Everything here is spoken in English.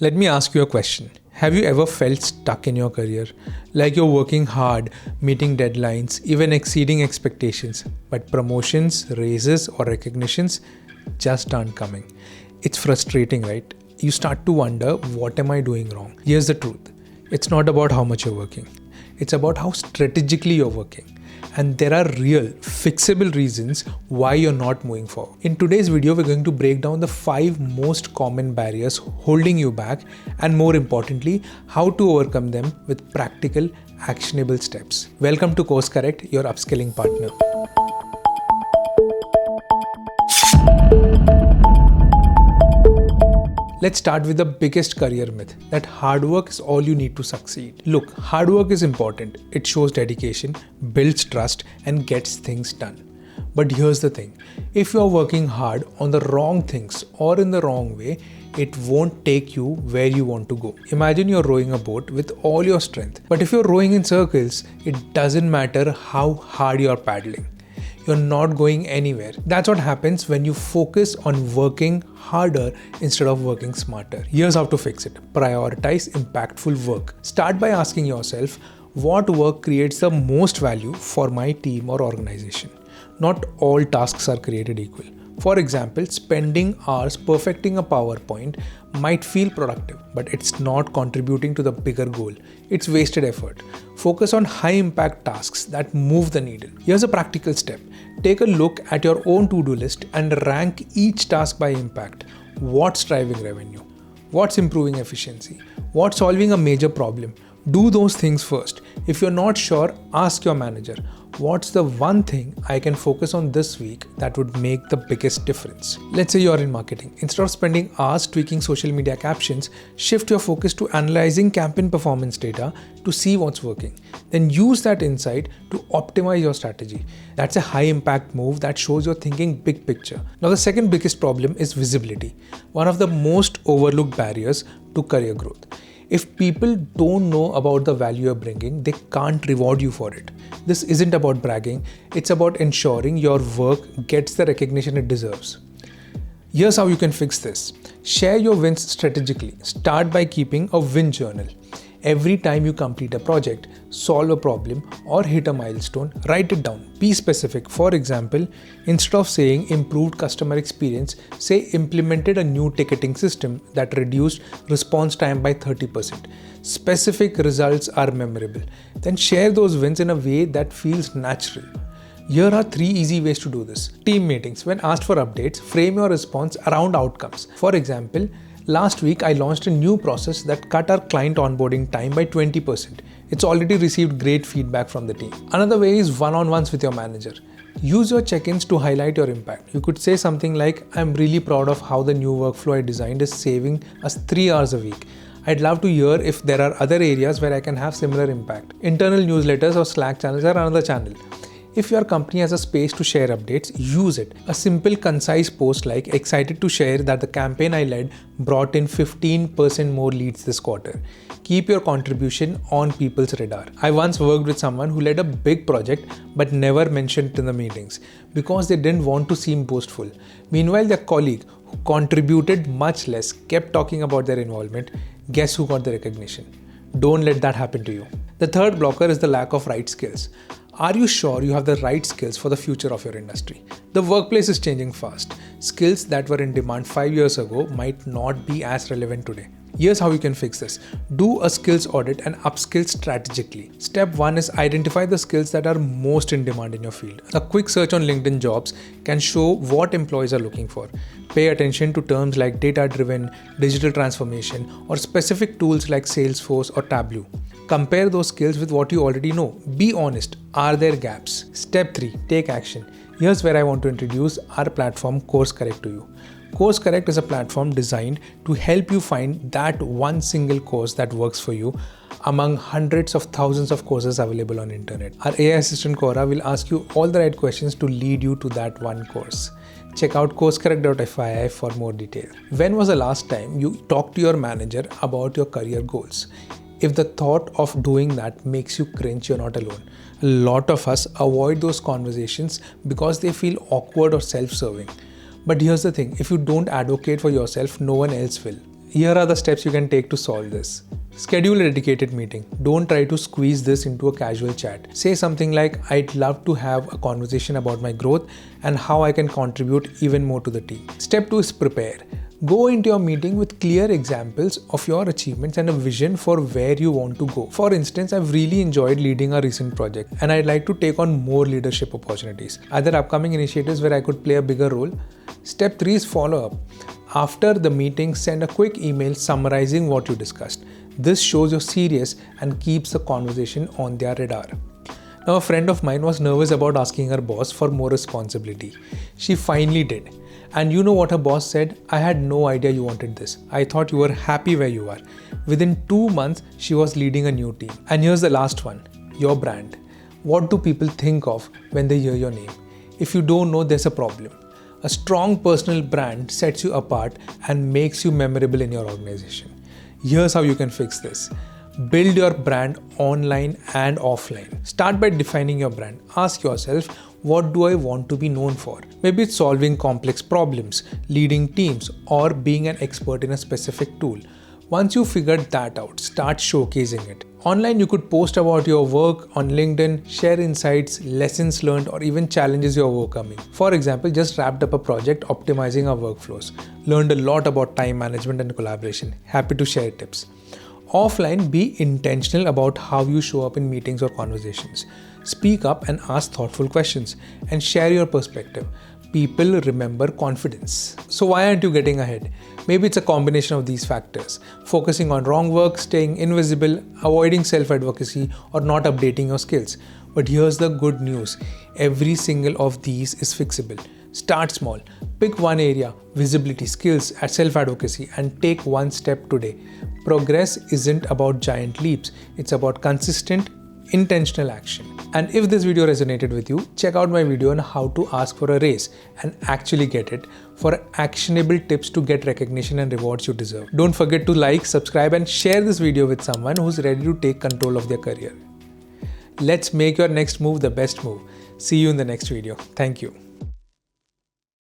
Let me ask you a question. Have you ever felt stuck in your career? Like you're working hard, meeting deadlines, even exceeding expectations, but promotions, raises, or recognitions just aren't coming. It's frustrating, right? You start to wonder, what am I doing wrong? Here's the truth. It's not about how much you're working. It's about how strategically you're working. And there are real, fixable reasons why you're not moving forward. In today's video, we're going to break down the 5 most common barriers holding you back, and more importantly, how to overcome them with practical, actionable steps. Welcome to CourseCorrect, your upskilling partner. Let's start with the biggest career myth, that hard work is all you need to succeed. Look, hard work is important. It shows dedication, builds trust, and gets things done. But here's the thing, if you're working hard on the wrong things or in the wrong way, it won't take you where you want to go. Imagine you're rowing a boat with all your strength, but if you're rowing in circles, it doesn't matter how hard you're paddling. You're not going anywhere. That's what happens when you focus on working harder instead of working smarter. Here's how to fix it. Prioritize impactful work. Start by asking yourself, what work creates the most value for my team or organization? Not all tasks are created equal. For example, spending hours perfecting a PowerPoint might feel productive, but it's not contributing to the bigger goal. It's wasted effort. Focus on high impact tasks that move the needle. Here's a practical step. Take a look at your own to-do list and rank each task by impact. What's driving revenue? What's improving efficiency? What's solving a major problem? Do those things first. If you're not sure, ask your manager, what's the one thing I can focus on this week that would make the biggest difference? Let's say you're in marketing. Instead of spending hours tweaking social media captions, shift your focus to analyzing campaign performance data to see what's working. Then use that insight to optimize your strategy. That's a high impact move that shows you're thinking big picture. Now, the second biggest problem is visibility, one of the most overlooked barriers to career growth. If people don't know about the value you're bringing, they can't reward you for it. This isn't about bragging, it's about ensuring your work gets the recognition it deserves. Here's how you can fix this. Share your wins strategically. Start by keeping a win journal. Every time you complete a project, solve a problem, or hit a milestone, write it down. Be specific. For example, instead of saying improved customer experience, say implemented a new ticketing system that reduced response time by 30%. Specific results are memorable. Then share those wins in a way that feels natural. Here are 3 easy ways to do this. Team meetings. When asked for updates, frame your response around outcomes. For example, last week, I launched a new process that cut our client onboarding time by 20%. It's already received great feedback from the team. Another way is one-on-ones with your manager. Use your check-ins to highlight your impact. You could say something like, I'm really proud of how the new workflow I designed is saving us 3 hours a week. I'd love to hear if there are other areas where I can have similar impact. Internal newsletters or Slack channels are another channel. If your company has a space to share updates, use it. A simple, concise post like, excited to share that the campaign I led brought in 15% more leads this quarter. Keep your contribution on people's radar. I once worked with someone who led a big project but never mentioned it in the meetings because they didn't want to seem boastful. Meanwhile, their colleague, who contributed much less, kept talking about their involvement. Guess who got the recognition? Don't let that happen to you. The third blocker is the lack of right skills. Are you sure you have the right skills for the future of your industry? The workplace is changing fast. Skills that were in demand 5 years ago might not be as relevant today. Here's how you can fix this. Do a skills audit and upskill strategically. Step 1 is identify the skills that are most in demand in your field. A quick search on LinkedIn Jobs can show what employees are looking for. Pay attention to terms like data-driven, digital transformation, or specific tools like Salesforce or Tableau. Compare those skills with what you already know. Be honest. Are there gaps? Step 3. Take action. Here's where I want to introduce our platform CourseCorrect to you. CourseCorrect is a platform designed to help you find that one single course that works for you among hundreds of thousands of courses available on internet. Our AI assistant Cora will ask you all the right questions to lead you to that one course. Check out CourseCorrect.fyi for more detail. When was the last time you talked to your manager about your career goals? If the thought of doing that makes you cringe, you're not alone. A lot of us avoid those conversations because they feel awkward or self-serving. But here's the thing, if you don't advocate for yourself, no one else will. Here are the steps you can take to solve this. Schedule a dedicated meeting. Don't try to squeeze this into a casual chat. Say something like, I'd love to have a conversation about my growth and how I can contribute even more to the team. Step 2 is prepare. Go into your meeting with clear examples of your achievements and a vision for where you want to go. For instance, I've really enjoyed leading a recent project and I'd like to take on more leadership opportunities. Are there upcoming initiatives where I could play a bigger role? Step 3 is follow up. After the meeting, send a quick email summarizing what you discussed. This shows you're serious and keeps the conversation on their radar. Now, a friend of mine was nervous about asking her boss for more responsibility. She finally did. And you know what her boss said? I had no idea you wanted this. I thought you were happy where you are. Within 2 months, she was leading a new team. And here's the last one, your brand. What do people think of when they hear your name? If you don't know, there's a problem. A strong personal brand sets you apart and makes you memorable in your organization. Here's how you can fix this. Build your brand online and offline. Start by defining your brand. Ask yourself, what do I want to be known for? Maybe it's solving complex problems, leading teams, or being an expert in a specific tool. Once you figured that out, start showcasing it. Online, you could post about your work on LinkedIn, share insights, lessons learned, or even challenges you're overcoming. For example, just wrapped up a project optimizing our workflows. Learned a lot about time management and collaboration. Happy to share tips. Offline, be intentional about how you show up in meetings or conversations. Speak up and ask thoughtful questions and share your perspective. People remember confidence. So why aren't you getting ahead? Maybe it's a combination of these factors. Focusing on wrong work, staying invisible, avoiding self-advocacy, or not updating your skills. But here's the good news. Every single of these is fixable. Start small. Pick one area, visibility, skills, and self-advocacy, and take one step today. Progress isn't about giant leaps. It's about consistent, intentional action. And if this video resonated with you, check out my video on how to ask for a raise and actually get it, for actionable tips to get recognition and rewards you deserve. Don't forget to like, subscribe, and share this video with someone who's ready to take control of their career. Let's make your next move the best move. See you in the next video. Thank you.